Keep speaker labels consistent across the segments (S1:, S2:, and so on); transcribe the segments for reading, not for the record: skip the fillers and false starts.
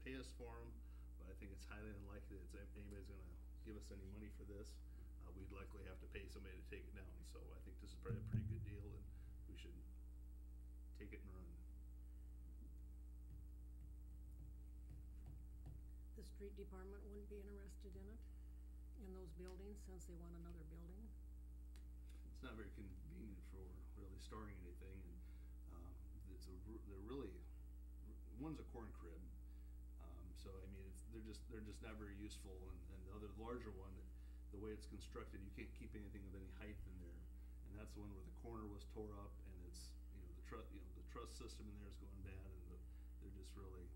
S1: pay us for them, but I think it's highly unlikely that anybody's gonna give us any money for this. We'd likely have to pay somebody to take it down, so I think this is probably a pretty good deal, and we should take it and run.
S2: The street department wouldn't be interested in it, in those buildings, since they want another building?
S1: It's not very convenient for really storing anything, and they're really, one's a corn crib, so I mean they're just not very useful, and the other larger one, the way it's constructed, you can't keep anything of any height in there, and that's the one where the corner was tore up, and it's the truss system in there is going bad, and they're just really.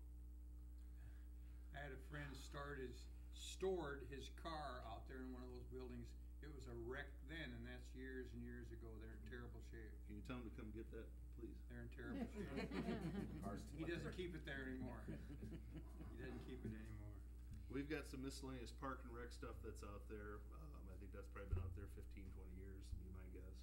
S3: I had a friend stored his car out there in one of those buildings. It was a wreck then, and that's years and years ago. They're in terrible shape.
S1: Can you tell him to come get that, please?
S3: They're in terrible shape. He doesn't keep it there anymore. He doesn't keep it anymore.
S1: We've got some miscellaneous park and rec stuff that's out there. I think that's probably been out there 15, 20 years, would be my guess.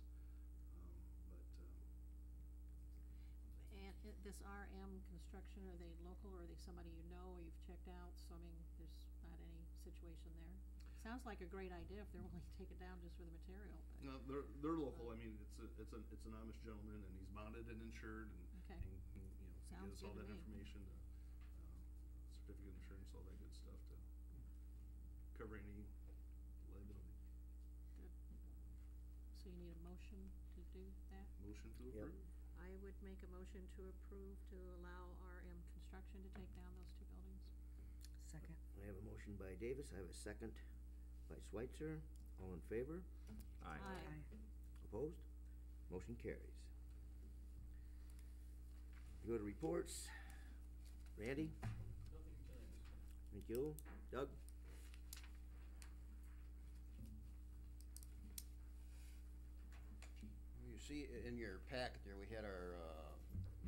S2: And this RM Construction, are they local, or are they somebody you know or you've checked out? So I mean, there's not any situation there. Sounds like a great idea if they're willing to take it down just for the material. But.
S1: No, they're local. I mean, it's an Amish gentleman, and he's bonded and insured, and,
S2: okay.
S1: and he gives us all that
S2: me.
S1: information, to certificate of insurance, all that good stuff to cover any liability.
S2: Good. So you need a motion to do that?
S1: Motion to approve.
S4: Yep.
S2: I would make a motion to approve to allow RM Construction to take down those two buildings.
S5: Second.
S4: I have a motion by Davis. I have a second by Schweitzer. All in favor?
S2: Aye.
S4: Opposed? Motion carries. You go to reports. Randy?
S6: Nothing tonight.
S4: Thank you. Doug?
S7: You see in your packet there, we had our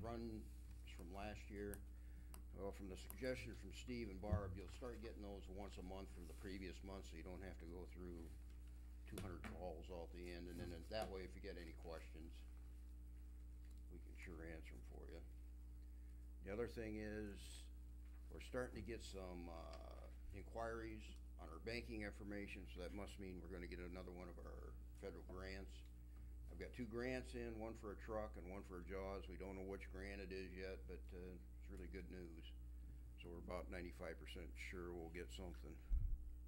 S7: runs from last year. Well, from the suggestion from Steve and Barb, you'll start getting those once a month for the previous month, so you don't have to go through 200 calls all at the end. And then that way, if you get any questions, we can sure answer them for you. The other thing is, we're starting to get some inquiries on our banking information, so that must mean we're going to get another one of our federal grants. I've got 2 grants in, one for a truck and one for a JAWS. We don't know which grant it is yet, but it's really good news. So we're about 95% sure we'll get something.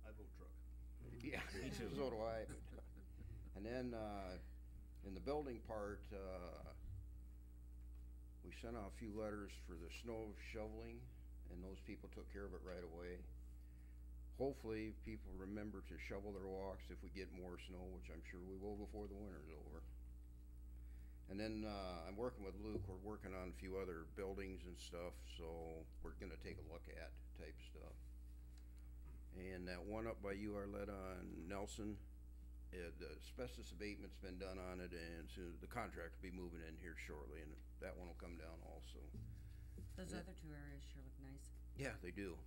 S1: I vote truck.
S7: Yeah, me too. So do I. And then in the building part, we sent out a few letters for the snow shoveling, and those people took care of it right away. Hopefully people remember to shovel their walks if we get more snow, which I'm sure we will before the winter's over. And then I'm working with Luke. We're working on a few other buildings and stuff, so we're going to take a look at type stuff. And that one up by you, Arletta, on Nelson, the asbestos abatement's been done on it, and soon the contract will be moving in here shortly, and that one will come down also.
S5: Those other 2 areas sure look nice.
S7: Yeah, they do.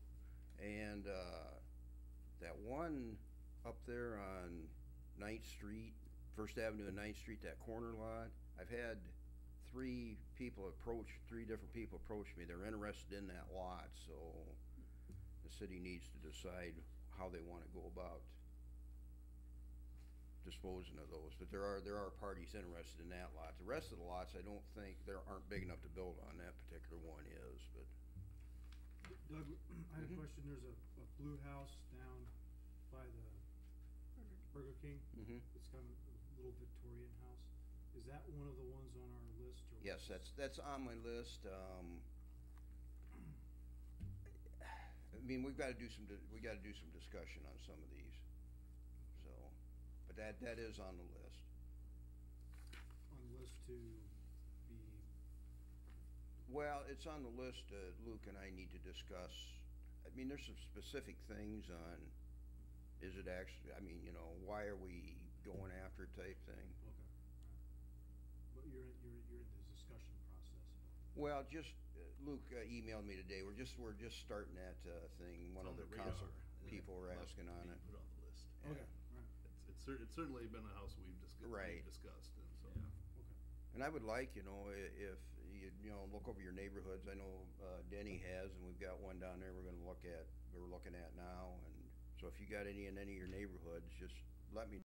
S7: And that one up there on 9th Street, 1st Avenue and 9th Street, that corner lot, I've had 3 different people approach me. They're interested in that lot, so the city needs to decide how they want to go about disposing of those. But there are parties interested in that lot. The rest of the lots, I don't think aren't big enough to build on. That particular one is, but.
S8: Doug, I had a question. There's a blue house down by the Burger King. It's kind of a little Victorian house. Is that one of the ones on our list? Or
S7: yes, that's on my list. I mean, we got to do some discussion on some of these. So, but that is on the list.
S8: On the list to be.
S7: Well, it's on the list. Luke and I need to discuss. I mean, there's some specific things on. Is it actually? I mean, why are we going after it type thing?
S8: Okay. But you're in the discussion process.
S7: Well, just Luke emailed me today. We're just starting that thing. One of the council people were asking on it.
S1: Put on the list.
S8: Okay. Right.
S1: It's certainly been a house we've discussed.
S7: Right.
S1: We've discussed, and so.
S8: Yeah. Okay.
S7: And I would like, if you look over your neighborhoods. I know Kenny has, and we've got one down there we're looking at now, and so if you got any in any of your neighborhoods, just let me